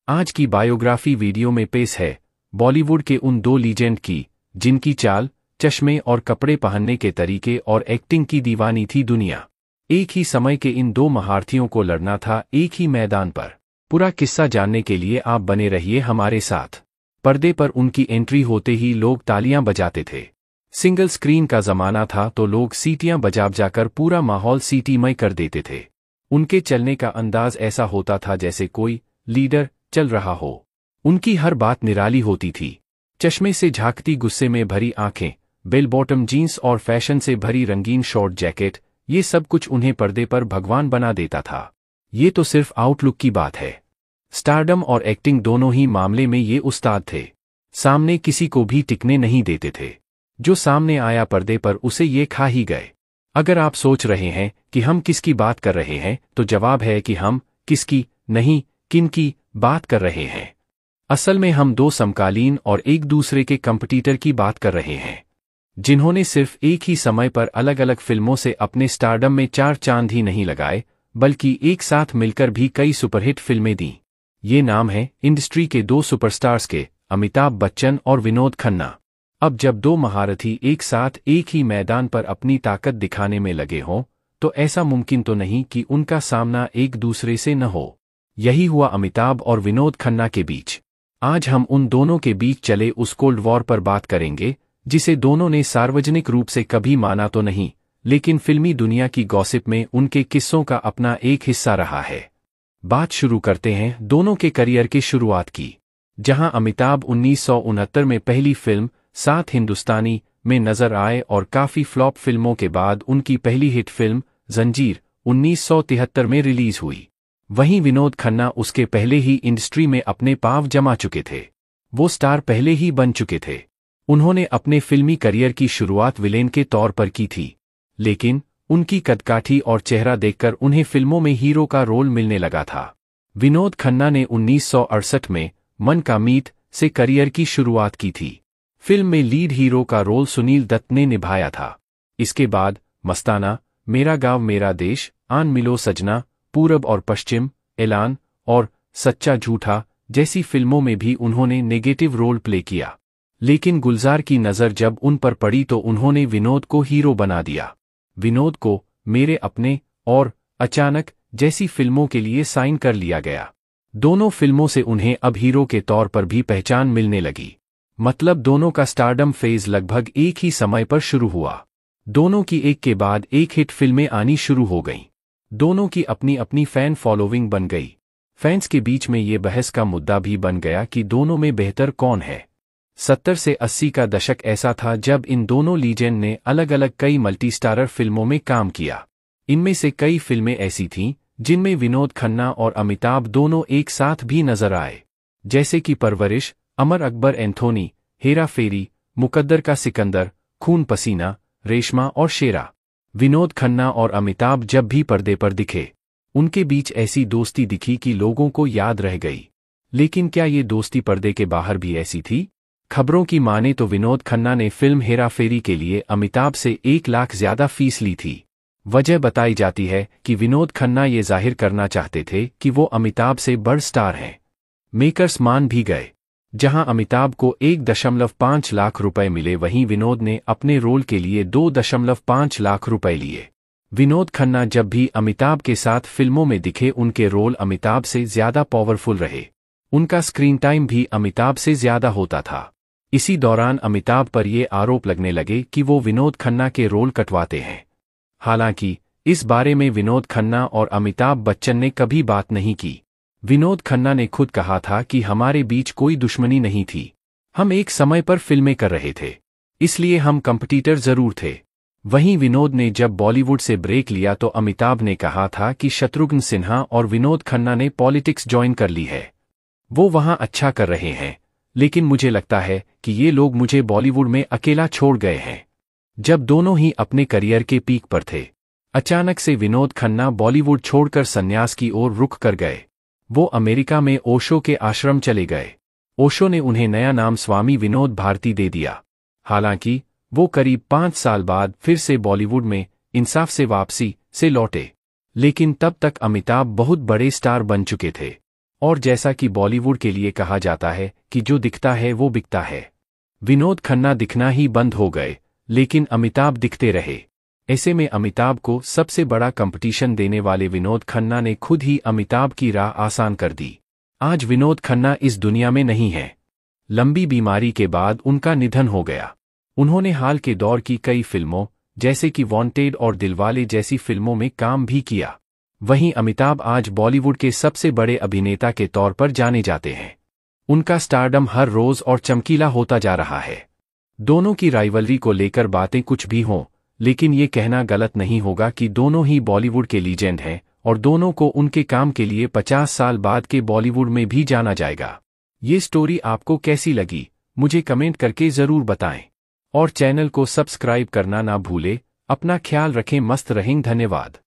आज की biography video में पेश है बॉलीवुड के उन दो लीजेंड की, जिनकी चाल, चश्मे और कपड़े पहनने के तरीके और एक्टिंग की दीवानी थी दुनिया। एक ही समय के इन दो महारथियों को लड़ना था एक ही मैदान पर। पूरा किस्सा जानने के लिए आप बने रहिए हमारे साथ। पर्दे पर उनकी एंट्री होते ही लोग तालियां बजाते थे। सिंगल स्क्रीन का जमाना था तो लोग सीटियां बजा बजाकर पूरा माहौल सीटीमय कर देते थे। उनके चलने का अंदाज ऐसा होता था जैसे कोई लीडर चल रहा हो। उनकी हर बात निराली होती थी। चश्मे से झांकती, गुस्से में भरी आंखें, बेल बॉटम जीन्स और फैशन से भरी रंगीन शॉर्ट जैकेट, ये सब कुछ उन्हें पर्दे पर भगवान बना देता था। ये तो सिर्फ आउटलुक की बात है। स्टारडम और एक्टिंग दोनों ही मामले में ये उस्ताद थे। सामने किसी को भी टिकने नहीं देते थे। जो सामने आया पर्दे पर उसे ये खा ही गए। अगर आप सोच रहे हैं कि हम किसकी बात कर रहे हैं तो जवाब है कि हम किसकी नहीं, किनकी बात कर रहे हैं। असल में हम दो समकालीन और एक दूसरे के कंपटीटर की बात कर रहे हैं, जिन्होंने सिर्फ एक ही समय पर अलग अलग फिल्मों से अपने स्टारडम में चार चांद ही नहीं लगाए, बल्कि एक साथ मिलकर भी कई सुपरहिट फिल्में दी। ये नाम है इंडस्ट्री के दो सुपरस्टार्स के, अमिताभ बच्चन और विनोद खन्ना। अब जब दो महारथी एक साथ एक ही मैदान पर अपनी ताकत दिखाने में लगे हों, तो ऐसा मुमकिन तो नहीं कि उनका सामना एक दूसरे से न हो। यही हुआ अमिताभ और विनोद खन्ना के बीच। आज हम उन दोनों के बीच चले उस कोल्ड वॉर पर बात करेंगे, जिसे दोनों ने सार्वजनिक रूप से कभी माना तो नहीं, लेकिन फिल्मी दुनिया की गॉसिप में उनके किस्सों का अपना एक हिस्सा रहा है। बात शुरू करते हैं दोनों के करियर की शुरुआत की। जहां अमिताभ 1969 में पहली फिल्म सात हिंदुस्तानी में नजर आए और काफी फ्लॉप फिल्मों के बाद उनकी पहली हिट फिल्म जंजीर 1973 में रिलीज हुई। वहीं विनोद खन्ना उसके पहले ही इंडस्ट्री में अपने पांव जमा चुके थे। वो स्टार पहले ही बन चुके थे। उन्होंने अपने फिल्मी करियर की शुरुआत विलेन के तौर पर की थी, लेकिन उनकी कदकाठी और चेहरा देखकर उन्हें फिल्मों में हीरो का रोल मिलने लगा था। विनोद खन्ना ने 1968 में मन का मीत से करियर की शुरुआत की थी। फिल्म में लीड हीरो का रोल सुनील दत्त ने निभाया था। इसके बाद मस्ताना, मेरा गांव मेरा देश, आन मिलो सजना, पूरब और पश्चिम, ऐलान और सच्चा झूठा जैसी फिल्मों में भी उन्होंने नेगेटिव रोल प्ले किया। लेकिन गुलजार की नज़र जब उन पर पड़ी तो उन्होंने विनोद को हीरो बना दिया। विनोद को मेरे अपने और अचानक जैसी फिल्मों के लिए साइन कर लिया गया। दोनों फिल्मों से उन्हें अब हीरो के तौर पर भी पहचान मिलने लगी। मतलब दोनों का स्टारडम फेज लगभग एक ही समय पर शुरू हुआ। दोनों की एक के बाद एक हिट फिल्में आनी शुरू हो गईं। दोनों की अपनी अपनी फैन फॉलोइंग बन गई। फैंस के बीच में ये बहस का मुद्दा भी बन गया कि दोनों में बेहतर कौन है। 70 से 80 का दशक ऐसा था जब इन दोनों लीजेंड ने अलग अलग कई मल्टी स्टारर फिल्मों में काम किया। इनमें से कई फिल्में ऐसी थीं जिनमें विनोद खन्ना और अमिताभ दोनों एक साथ भी नजर आए, जैसे कि परवरिश, अमर अकबर एंथोनी, हेरा फेरी, मुकद्दर का सिकंदर, खून पसीना, रेशमा और शेरा। विनोद खन्ना और अमिताभ जब भी पर्दे पर दिखे, उनके बीच ऐसी दोस्ती दिखी कि लोगों को याद रह गई। लेकिन क्या ये दोस्ती पर्दे के बाहर भी ऐसी थी? खबरों की माने तो विनोद खन्ना ने फिल्म हेरा फेरी के लिए अमिताभ से 1 लाख ज्यादा फीस ली थी। वजह बताई जाती है कि विनोद खन्ना ये जाहिर करना चाहते थे कि वो अमिताभ से बड़ स्टार हैं। मेकर्स मान भी गए। जहां अमिताभ को 1.5 लाख रुपए मिले, वहीं विनोद ने अपने रोल के लिए 2.5 लाख रुपए लिए। विनोद खन्ना जब भी अमिताभ के साथ फिल्मों में दिखे, उनके रोल अमिताभ से ज्यादा पावरफुल रहे। उनका स्क्रीन टाइम भी अमिताभ से ज्यादा होता था। इसी दौरान अमिताभ पर ये आरोप लगने लगे कि वो विनोद खन्ना के रोल कटवाते हैं। हालांकि इस बारे में विनोद खन्ना और अमिताभ बच्चन ने कभी बात नहीं की। विनोद खन्ना ने खुद कहा था कि हमारे बीच कोई दुश्मनी नहीं थी। हम एक समय पर फिल्में कर रहे थे, इसलिए हम कंपटीटर जरूर थे। वहीं विनोद ने जब बॉलीवुड से ब्रेक लिया तो अमिताभ ने कहा था कि शत्रुघ्न सिन्हा और विनोद खन्ना ने पॉलिटिक्स ज्वाइन कर ली है। वो वहां अच्छा कर रहे हैं, लेकिन मुझे लगता है कि ये लोग मुझे बॉलीवुड में अकेला छोड़ गए हैं। जब दोनों ही अपने करियर के पीक पर थे, अचानक से विनोद खन्ना बॉलीवुड छोड़कर संन्यास की ओर रुख कर गए। वो अमेरिका में ओशो के आश्रम चले गए। ओशो ने उन्हें नया नाम स्वामी विनोद भारती दे दिया। हालांकि वो करीब 5 साल बाद फिर से बॉलीवुड में इंसाफ से वापसी से लौटे, लेकिन तब तक अमिताभ बहुत बड़े स्टार बन चुके थे। और जैसा कि बॉलीवुड के लिए कहा जाता है कि जो दिखता है वो बिकता है, विनोद खन्ना दिखना ही बंद हो गए, लेकिन अमिताभ दिखते रहे। ऐसे में अमिताभ को सबसे बड़ा कंपटीशन देने वाले विनोद खन्ना ने खुद ही अमिताभ की राह आसान कर दी। आज विनोद खन्ना इस दुनिया में नहीं है। लंबी बीमारी के बाद उनका निधन हो गया। उन्होंने हाल के दौर की कई फिल्मों जैसे कि वांटेड और दिलवाले जैसी फिल्मों में काम भी किया। वहीं अमिताभ आज बॉलीवुड के सबसे बड़े अभिनेता के तौर पर जाने जाते हैं। उनका स्टारडम हर रोज और चमकीला होता जा रहा है। दोनों की राइवलरी को लेकर बातें कुछ भी हों, लेकिन ये कहना गलत नहीं होगा कि दोनों ही बॉलीवुड के लीजेंड हैं और दोनों को उनके काम के लिए 50 साल बाद के बॉलीवुड में भी जाना जाएगा। ये स्टोरी आपको कैसी लगी, मुझे कमेंट करके ज़रूर बताएं। और चैनल को सब्सक्राइब करना ना भूले। अपना ख्याल रखें, मस्त रहें, धन्यवाद।